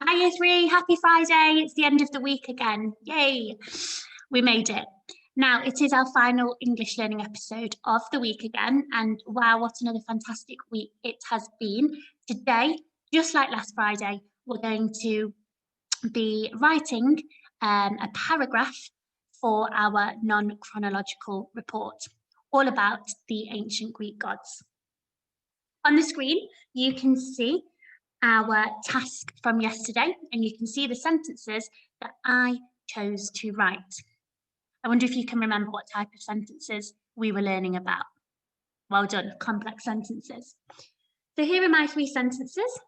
Hi, Year 3, happy Friday. It's the end of the week again. Yay, we made it. Now, it is our final English learning episode of the week again. And wow, what another fantastic week it has been. Today, just like last Friday, we're going to be writing a paragraph for our non-chronological report, all about the ancient Greek gods. On the screen, you can see our task from yesterday, and you can see the sentences that I chose to write. I wonder if you can remember what type of sentences we were learning about. Well done, complex sentences. So here are my 3 sentences.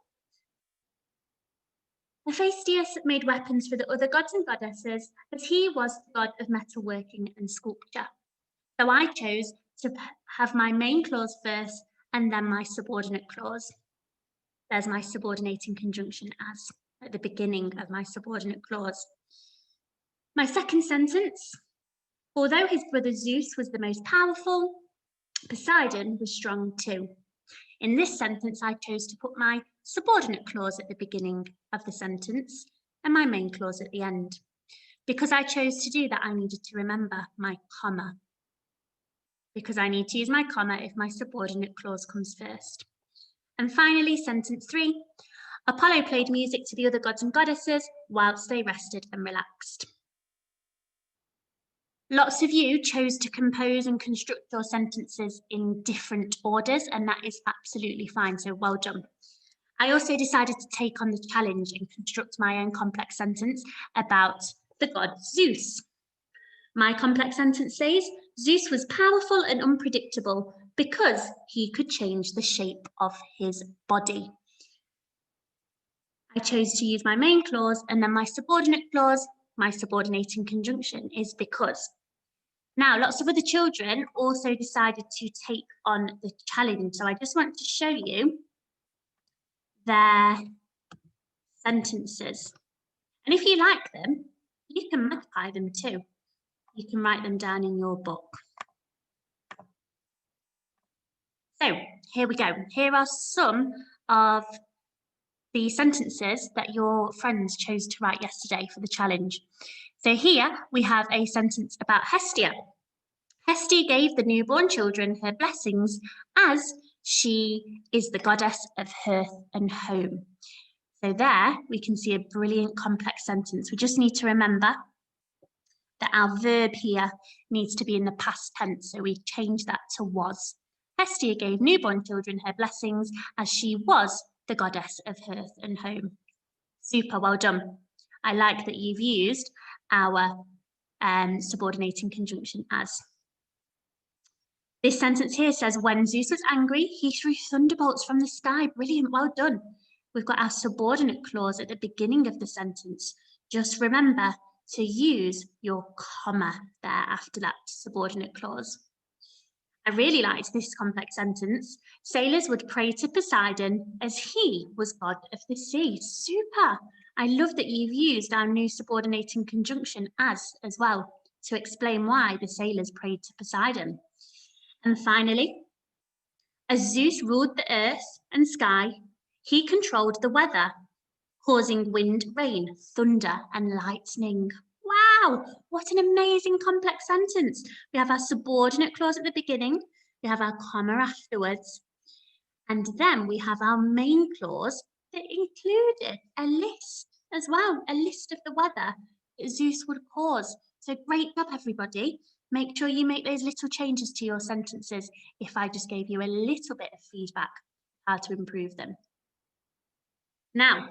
Hephaestus made weapons for the other gods and goddesses, as he was the god of metalworking and sculpture. So I chose to have my main clause first and then my subordinate clause. There's my subordinating conjunction as at the beginning of my subordinate clause. My second sentence, although his brother Zeus was the most powerful, Poseidon was strong too. In this sentence, I chose to put my subordinate clause at the beginning of the sentence and my main clause at the end. Because I chose to do that, I needed to remember my comma, because I need to use my comma if my subordinate clause comes first. And finally, sentence 3, Apollo played music to the other gods and goddesses whilst they rested and relaxed. Lots of you chose to compose and construct your sentences in different orders, and that is absolutely fine, so well done. I also decided to take on the challenge and construct my own complex sentence about the god Zeus. My complex sentence says, Zeus was powerful and unpredictable because he could change the shape of his body. I chose to use my main clause, and then my subordinate clause, my subordinating conjunction, is because. Now, lots of other children also decided to take on the challenge. So I just want to show you their sentences. And if you like them, you can modify them too. You can write them down in your book. So here we go. Here are some of the sentences that your friends chose to write yesterday for the challenge. So here we have a sentence about Hestia. Hestia gave the newborn children her blessings as she is the goddess of hearth and home. So there we can see a brilliant complex sentence. We just need to remember that our verb here needs to be in the past tense. So we change that to was. Hestia gave newborn children her blessings as she was the goddess of hearth and home. Super, well done. I like that you've used our subordinating conjunction as. This sentence here says, when Zeus was angry, he threw thunderbolts from the sky. Brilliant, well done. We've got our subordinate clause at the beginning of the sentence. Just remember to use your comma there after that subordinate clause. I really liked this complex sentence. Sailors would pray to Poseidon as he was god of the sea. Super. I love that you've used our new subordinating conjunction as well to explain why the sailors prayed to Poseidon. And finally, as Zeus ruled the earth and sky, he controlled the weather, causing wind, rain, thunder, and lightning. Wow, what an amazing complex sentence. We have our subordinate clause at the beginning, we have our comma afterwards, and then we have our main clause that included a list as well, a list of the weather that Zeus would cause. So great job, everybody. Make sure you make those little changes to your sentences if I just gave you a little bit of feedback how to improve them. Now,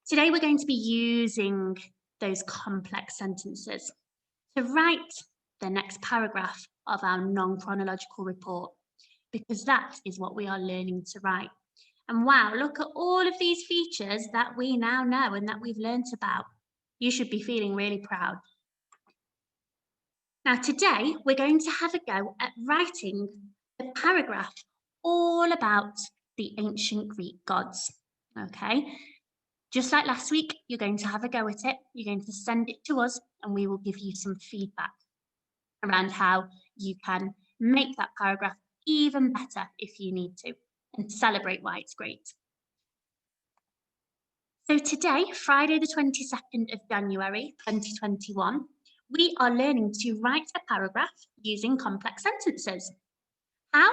today we're going to be using those complex sentences to write the next paragraph of our non-chronological report, because that is what we are learning to write. And wow, look at all of these features that we now know and that we've learnt about. You should be feeling really proud. Now, today we're going to have a go at writing a paragraph all about the ancient Greek gods, okay? Just like last week, you're going to have a go at it. You're going to send it to us and we will give you some feedback around how you can make that paragraph even better if you need to and celebrate why it's great. So today, Friday the 22nd of January 2021, we are learning to write a paragraph using complex sentences. How?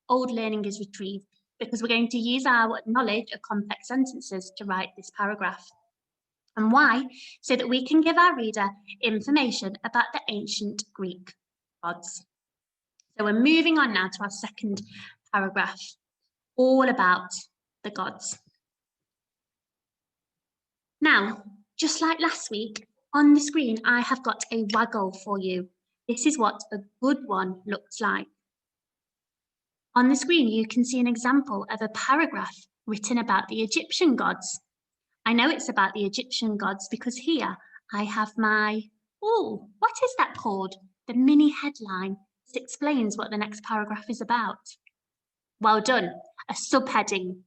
Old learning is retrieved because we're going to use our knowledge of complex sentences to write this paragraph. And why? So that we can give our reader information about the ancient Greek gods. So we're moving on now to our second paragraph, all about the gods. Now, just like last week, on the screen, I have got a waggle for you. This is what a good one looks like. On the screen, you can see an example of a paragraph written about the Egyptian gods. I know it's about the Egyptian gods because here I have my, what is that called? The mini headline. This explains what the next paragraph is about. Well done, a subheading.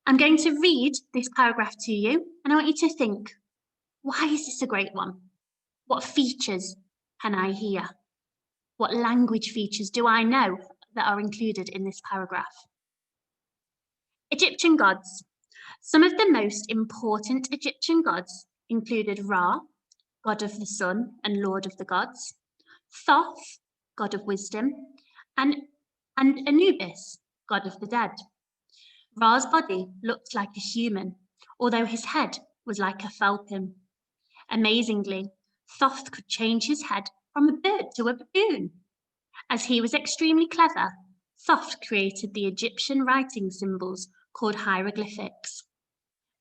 I'm going to read this paragraph to you and I want you to think, why is this a great one? What features can I hear? What language features do I know that are included in this paragraph? Egyptian gods. Some of the most important Egyptian gods included Ra, god of the sun and lord of the gods, Thoth, god of wisdom, and Anubis, god of the dead. Ra's body looked like a human, although his head was like a falcon. Amazingly, Thoth could change his head from a bird to a baboon. As he was extremely clever, Thoth created the Egyptian writing symbols called hieroglyphics.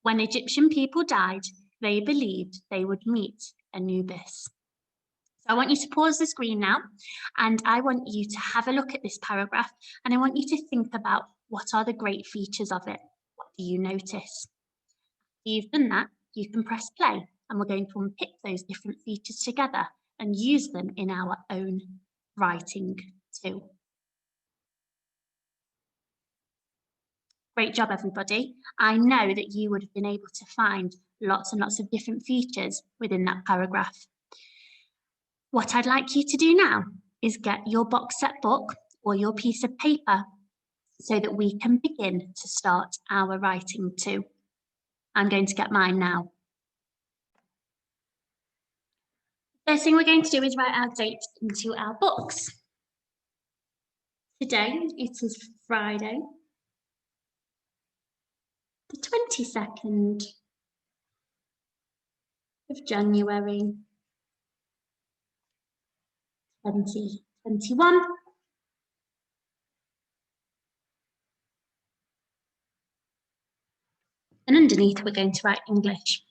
When Egyptian people died, they believed they would meet Anubis. So I want you to pause the screen now, and I want you to have a look at this paragraph, and I want you to think about what are the great features of it. What do you notice? After you've done that, you can press play, and we're going to unpick those different features together and use them in our own writing too. Great job, everybody. I know that you would have been able to find lots and lots of different features within that paragraph. What I'd like you to do now is get your Boxset book or your piece of paper so that we can begin to start our writing too. I'm going to get mine now. First thing we're going to do is write our date into our books. Today it is Friday, the 22nd of January 2021. And underneath we're going to write English.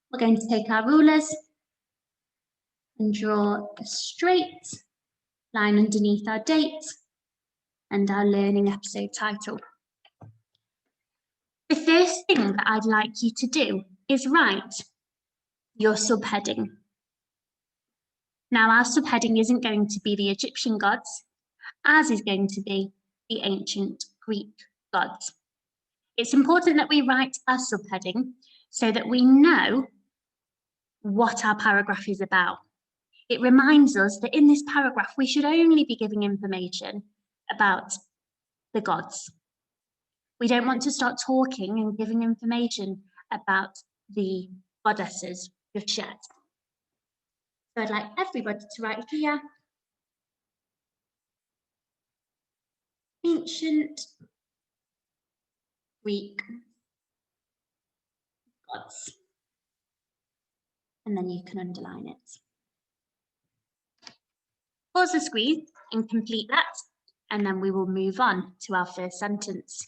We're going to take our rulers and draw a straight line underneath our date and our learning episode title. The first thing that I'd like you to do is write your subheading. Now, our subheading isn't going to be the Egyptian gods, as is going to be the ancient Greek gods. It's important that we write our subheading so that we know what our paragraph is about. It reminds us that in this paragraph, we should only be giving information about the gods. We don't want to start talking and giving information about the goddesses just yet. So I'd like everybody to write here, ancient Greek gods. And then you can underline it. Pause the screen and complete that, and then we will move on to our first sentence.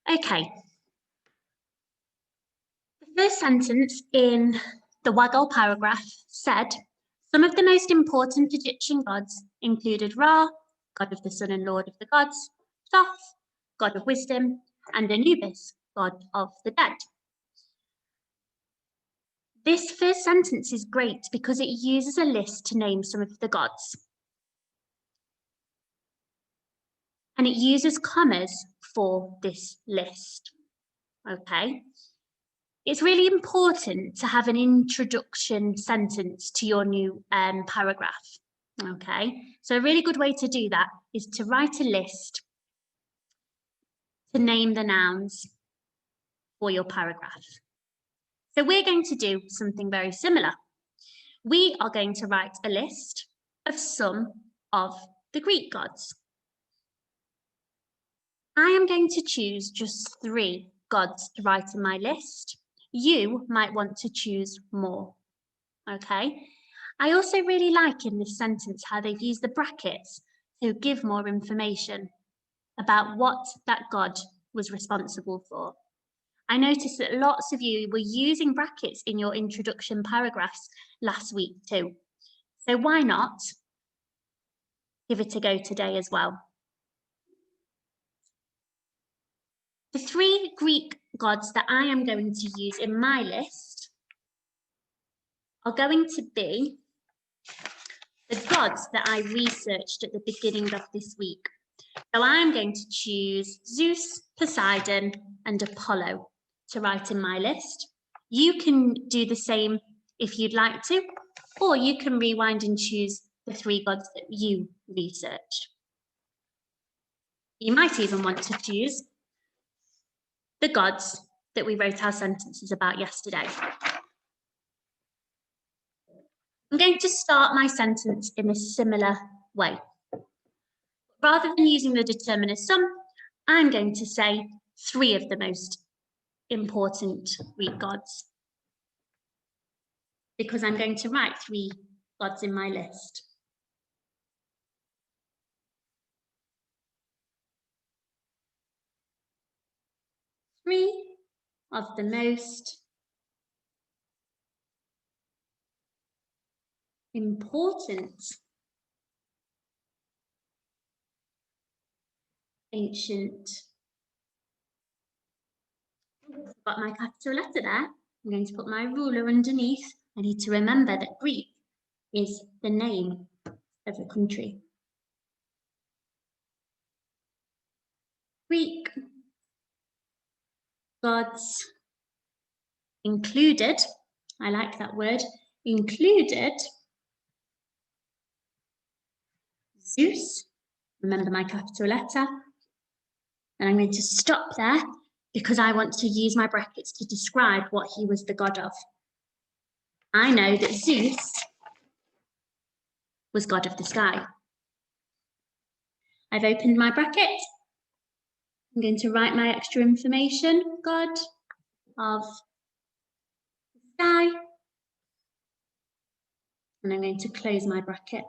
Okay. The first sentence in the waggle paragraph said, some of the most important Egyptian gods included Ra, god of the sun and lord of the gods, Thoth, god of wisdom, and Anubis, god of the dead. This first sentence is great because it uses a list to name some of the gods. And it uses commas for this list, okay? It's really important to have an introduction sentence to your new paragraph. Okay, so a really good way to do that is to write a list to name the nouns for your paragraph. So we're going to do something very similar. We are going to write a list of some of the Greek gods. I am going to choose just 3 gods to write in my list. You might want to choose more, okay? I also really like in this sentence how they've used the brackets to give more information about what that god was responsible for. I noticed that lots of you were using brackets in your introduction paragraphs last week too. So why not give it a go today as well? The 3 Greek gods that I am going to use in my list are going to be the gods that I researched at the beginning of this week. So I'm going to choose Zeus, Poseidon, and Apollo to write in my list. You can do the same if you'd like to, or you can rewind and choose the 3 gods that you researched. You might even want to choose the gods that we wrote our sentences about yesterday. I'm going to start my sentence in a similar way. Rather than using the determiner sum, I'm going to say 3 of the most important Greek gods, because I'm going to write 3 gods in my list. Three of the most important ancient. Got my capital letter there. I'm going to put my ruler underneath. I need to remember that Greek is the name of a country. Greek gods included, I like that word, included Zeus, remember my capital letter, and I'm going to stop there because I want to use my brackets to describe what he was the god of. I know that Zeus was god of the sky. I've opened my bracket. I'm going to write my extra information, god of the sky, and I'm going to close my bracket.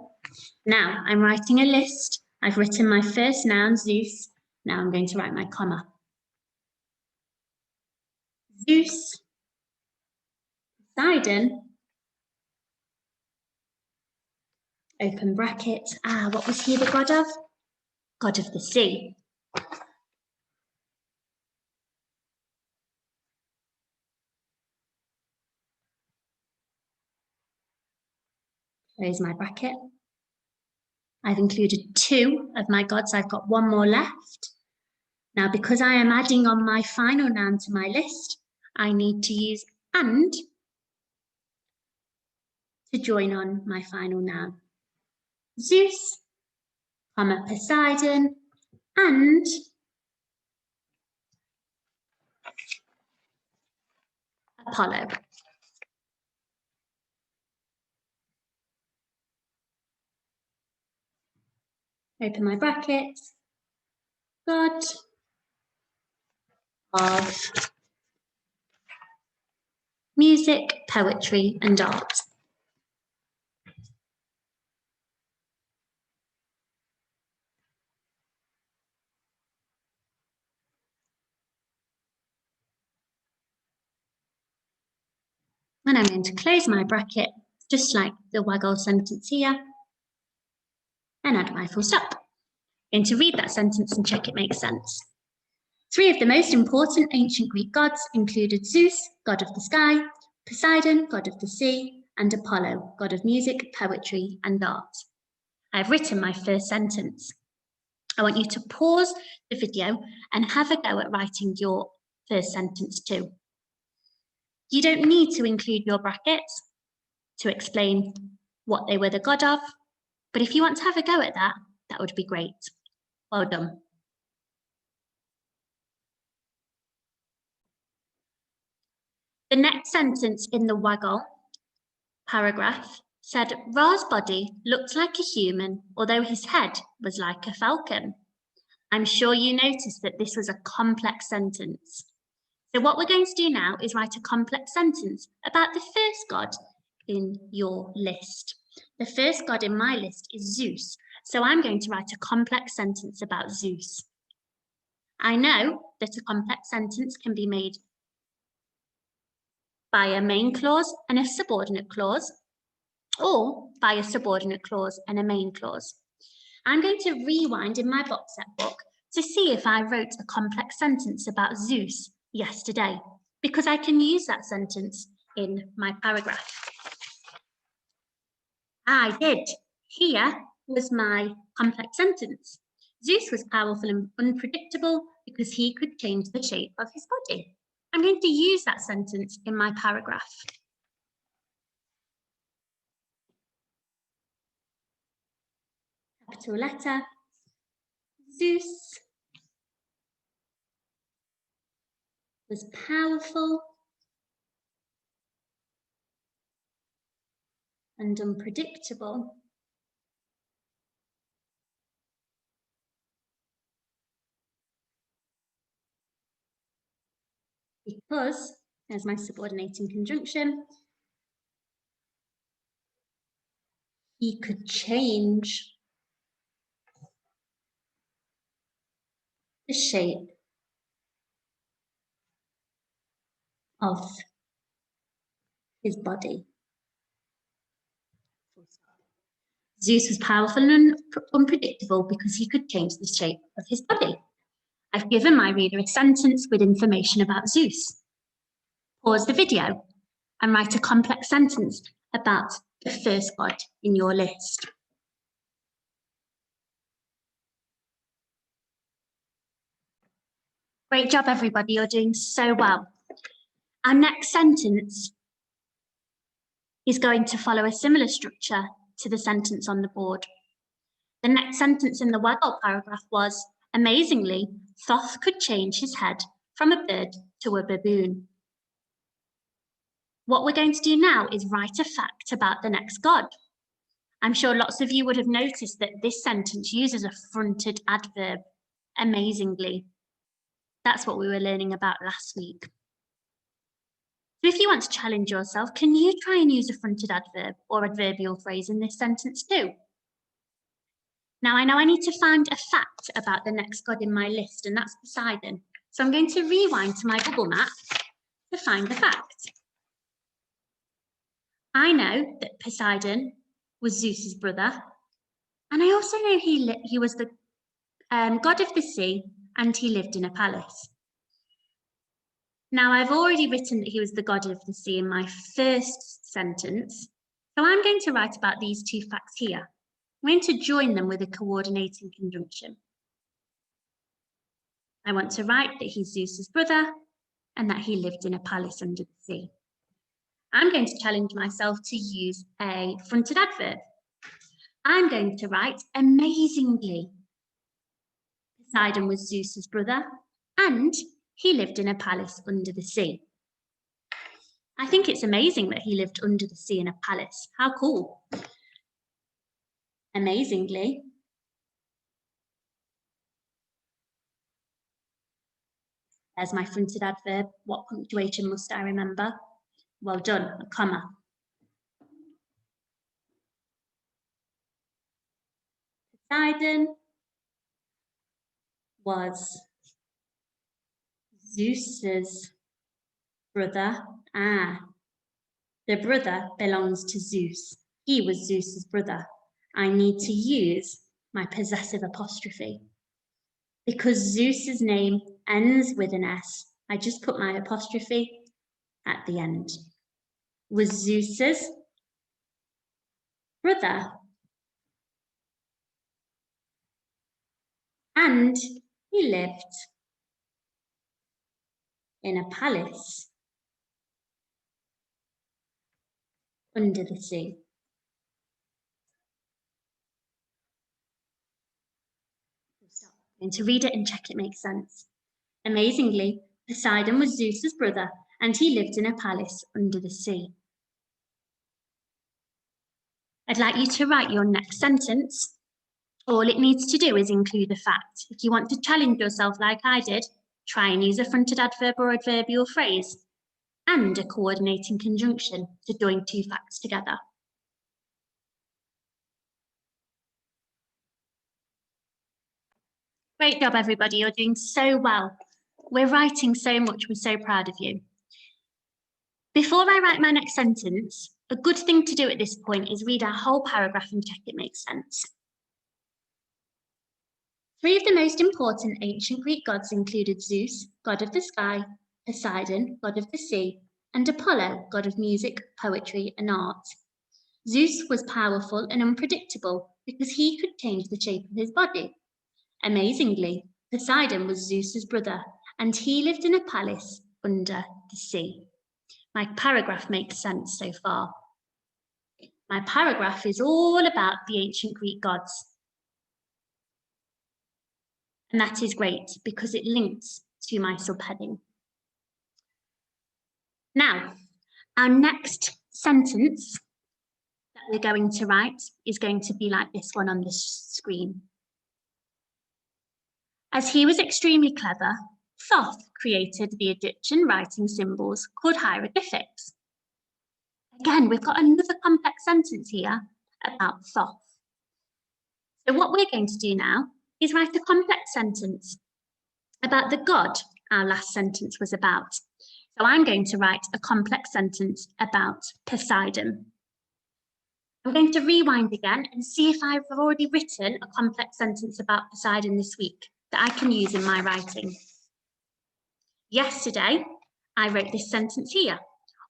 Now I'm writing a list. I've written my first noun, Zeus. Now I'm going to write my comma. Zeus, Poseidon, open bracket. What was he the god of? God of the sea. Close my bracket. I've included 2 of my gods. I've got 1 more left. Now, because I am adding on my final noun to my list, I need to use and to join on my final noun. Zeus, comma, Poseidon, and Apollo. Open my brackets. God of music, poetry, and art. And I'm going to close my bracket, just like the waggle sentence here, and add my full stop. I'm going to read that sentence and check it makes sense. 3 of the most important ancient Greek gods included Zeus, god of the sky, Poseidon, god of the sea, and Apollo, god of music, poetry, and art. I've written my first sentence. I want you to pause the video and have a go at writing your first sentence too. You don't need to include your brackets to explain what they were the god of. But if you want to have a go at that, that would be great. Well done. The next sentence in the waggle paragraph said, Ra's body looked like a human, although his head was like a falcon. I'm sure you noticed that this was a complex sentence. So what we're going to do now is write a complex sentence about the first god in your list. The first god in my list is Zeus. So I'm going to write a complex sentence about Zeus. I know that a complex sentence can be made by a main clause and a subordinate clause, or by a subordinate clause and a main clause. I'm going to rewind in my Boxset book to see if I wrote a complex sentence about Zeus yesterday, because I can use that sentence in my paragraph. I did. Here was my complex sentence. Zeus was powerful and unpredictable because he could change the shape of his body. I'm going to use that sentence in my paragraph. Capital letter. Zeus was powerful and unpredictable because, as my subordinating conjunction, he could change the shape of his body. Zeus was powerful and unpredictable because he could change the shape of his body. I've given my reader a sentence with information about Zeus. Pause the video and write a complex sentence about the first god in your list. Great job, everybody. You're doing so well. Our next sentence is going to follow a similar structure to the sentence on the board. The next sentence in the waggle paragraph was, amazingly, Thoth could change his head from a bird to a baboon. What we're going to do now is write a fact about the next god. I'm sure lots of you would have noticed that this sentence uses a fronted adverb, amazingly. That's what we were learning about last week. So if you want to challenge yourself, can you try and use a fronted adverb or adverbial phrase in this sentence too? Now I know I need to find a fact about the next god in my list, and that's Poseidon. So I'm going to rewind to my bubble map to find the fact. I know that Poseidon was Zeus's brother, and I also know he was the god of the sea, and he lived in a palace. Now, I've already written that he was the god of the sea in my first sentence, so I'm going to write about these two facts here. I'm going to join them with a coordinating conjunction. I want to write that he's Zeus's brother and that he lived in a palace under the sea. I'm going to challenge myself to use a fronted adverb. I'm going to write amazingly. Poseidon was Zeus's brother and he lived in a palace under the sea. I think it's amazing that he lived under the sea in a palace. How cool. Amazingly. There's my fronted adverb. What punctuation must I remember? Well done, a comma. Poseidon was Zeus's brother. The brother belongs to Zeus. He was Zeus's brother. I need to use my possessive apostrophe. Because Zeus's name ends with an S, I just put my apostrophe at the end. Was Zeus's brother. And he lived in a palace under the sea. I'm going to read it and check it makes sense. Amazingly, Poseidon was Zeus's brother, and he lived in a palace under the sea. I'd like you to write your next sentence. All it needs to do is include a fact. If you want to challenge yourself like I did, try and use a fronted adverb or adverbial phrase and a coordinating conjunction to join two facts together. Great job, everybody. You're doing so well. We're writing so much. We're so proud of you. Before I write my next sentence, a good thing to do at this point is read our whole paragraph and check it makes sense. Three of the most important ancient Greek gods included Zeus, god of the sky, Poseidon, god of the sea, and Apollo, god of music, poetry, and art. Zeus was powerful and unpredictable because he could change the shape of his body. Amazingly, Poseidon was Zeus's brother, and he lived in a palace under the sea. My paragraph makes sense so far. My paragraph is all about the ancient Greek gods. And that is great because it links to my subheading. Now, our next sentence that we're going to write is going to be like this one on the screen. As he was extremely clever, Thoth created the Egyptian writing symbols called hieroglyphics. Again, we've got another complex sentence here about Thoth. So what we're going to do now is write a complex sentence about the god our last sentence was about. So I'm going to write a complex sentence about Poseidon. I'm going to rewind again and see if I've already written a complex sentence about Poseidon this week that I can use in my writing. Yesterday, I wrote this sentence here.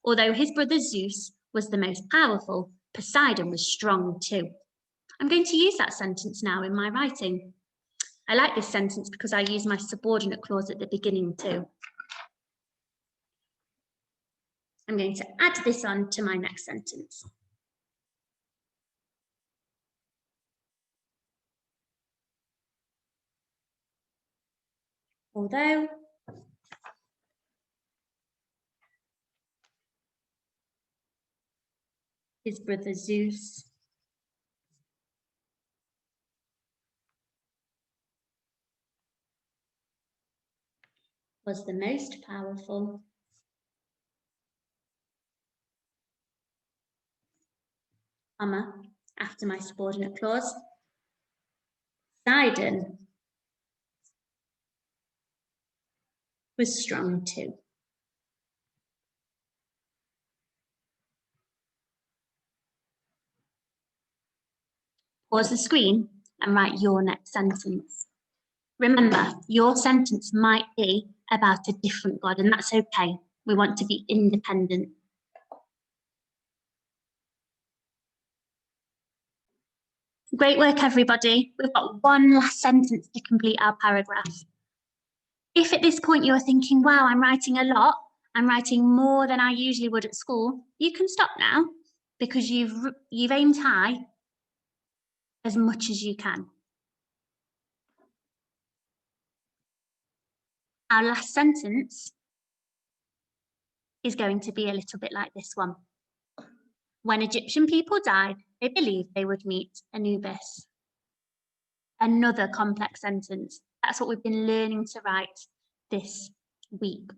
Although his brother Zeus was the most powerful, Poseidon was strong too. I'm going to use that sentence now in my writing. I like this sentence because I use my subordinate clause at the beginning too. I'm going to add this on to my next sentence. Although his brother Zeus was the most powerful, after my subordinate clause, Poseidon was strong too. Pause the screen and write your next sentence. Remember, your sentence might be about a different god, and that's okay. We want to be independent. Great work, everybody. We've got one last sentence to complete our paragraph. If at this point you're thinking, wow, I'm writing a lot, I'm writing more than I usually would at school, you can stop now because you've aimed high as much as you can. Our last sentence is going to be a little bit like this one. When Egyptian people died, they believed they would meet Anubis. Another complex sentence. That's what we've been learning to write this week.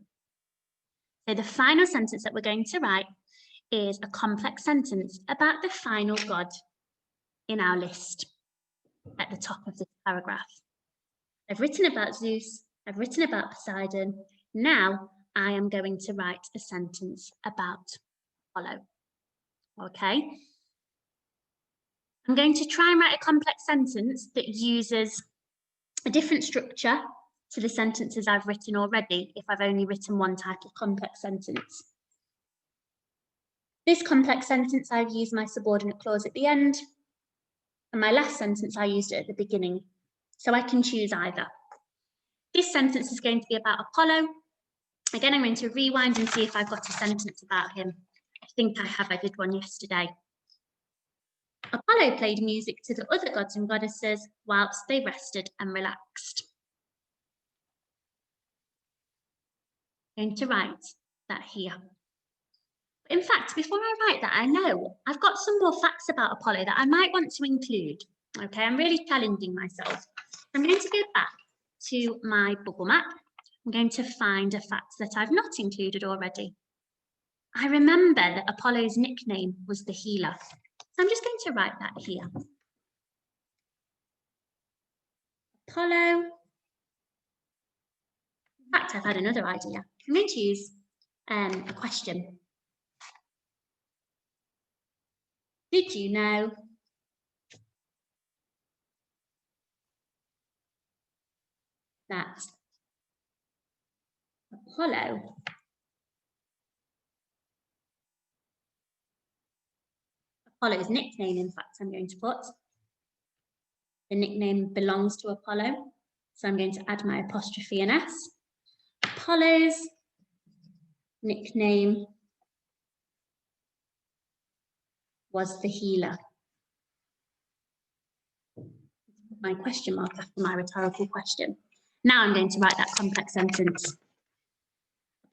So the final sentence that we're going to write is a complex sentence about the final god in our list at the top of the paragraph. I've written about Zeus, I've written about Poseidon. Now I am going to write a sentence about Apollo. Okay. I'm going to try and write a complex sentence that uses a different structure to the sentences I've written already if I've only written one type of complex sentence. This complex sentence, I've used my subordinate clause at the end, and my last sentence, I used it at the beginning, so I can choose either. This sentence is going to be about Apollo. Again, I'm going to rewind and see if I've got a sentence about him. I think I have, I did one yesterday. Apollo played music to the other gods and goddesses whilst they rested and relaxed. I'm going to write that here. In fact, before I write that, I know I've got some more facts about Apollo that I might want to include. Okay, I'm really challenging myself. I'm going to go back to my bubble map. I'm going to find a fact that I've not included already. I remember that Apollo's nickname was the healer. So I'm just going to write that here. Apollo. In fact, I've had another idea. I'm going to use a question. Did you know that Apollo's nickname, in fact, I'm going to put, the nickname belongs to Apollo. So I'm going to add my apostrophe and S. Apollo's nickname was the healer. My question mark after my rhetorical question. Now I'm going to write that complex sentence.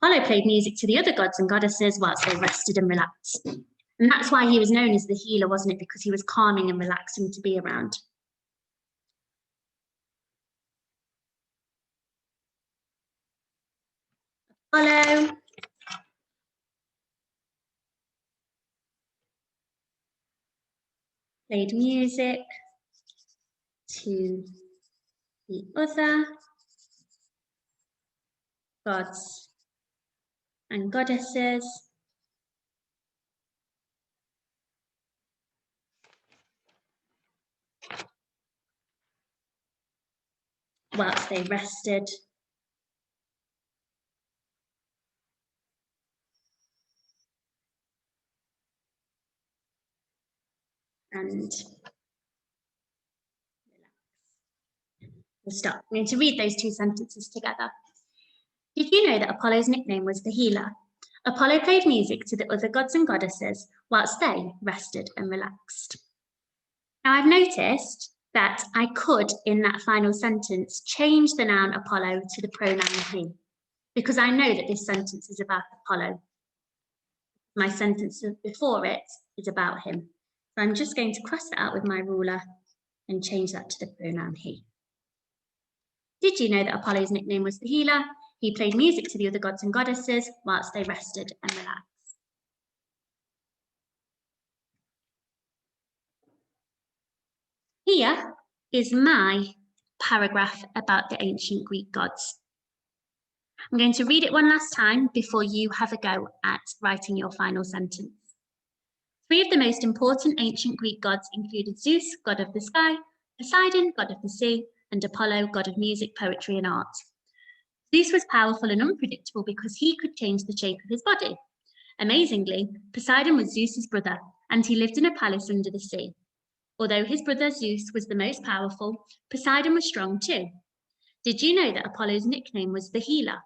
Apollo played music to the other gods and goddesses whilst they rested and relaxed. And that's why he was known as the healer, wasn't it? Because he was calming and relaxing to be around. Apollo played music to the other gods and goddesses whilst they rested and we'll stop. I'm going to read those two sentences together. Did you know that Apollo's nickname was the healer? Apollo played music to the other gods and goddesses whilst they rested and relaxed. Now I've noticed that I could, in that final sentence, change the noun Apollo to the pronoun he, because I know that this sentence is about Apollo. My sentence before it is about him. So I'm just going to cross that out with my ruler and change that to the pronoun he. Did you know that Apollo's nickname was the healer? He played music to the other gods and goddesses whilst they rested and relaxed. Here is my paragraph about the ancient Greek gods. I'm going to read it one last time before you have a go at writing your final sentence. 3 of the most important ancient Greek gods included Zeus, god of the sky, Poseidon, god of the sea, and Apollo, god of music, poetry, and art. Zeus was powerful and unpredictable because he could change the shape of his body. Amazingly, Poseidon was Zeus's brother, and he lived in a palace under the sea. Although his brother Zeus was the most powerful, Poseidon was strong too. Did you know that Apollo's nickname was the healer?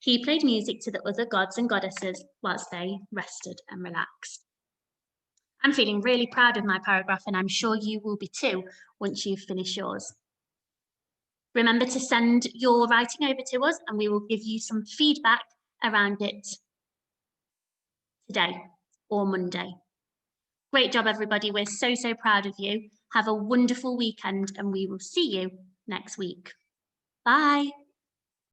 He played music to the other gods and goddesses whilst they rested and relaxed. I'm feeling really proud of my paragraph, and I'm sure you will be too once you've finished yours. Remember to send your writing over to us and we will give you some feedback around it today or Monday. Great job, everybody. We're so, so proud of you. Have a wonderful weekend and we will see you next week. Bye.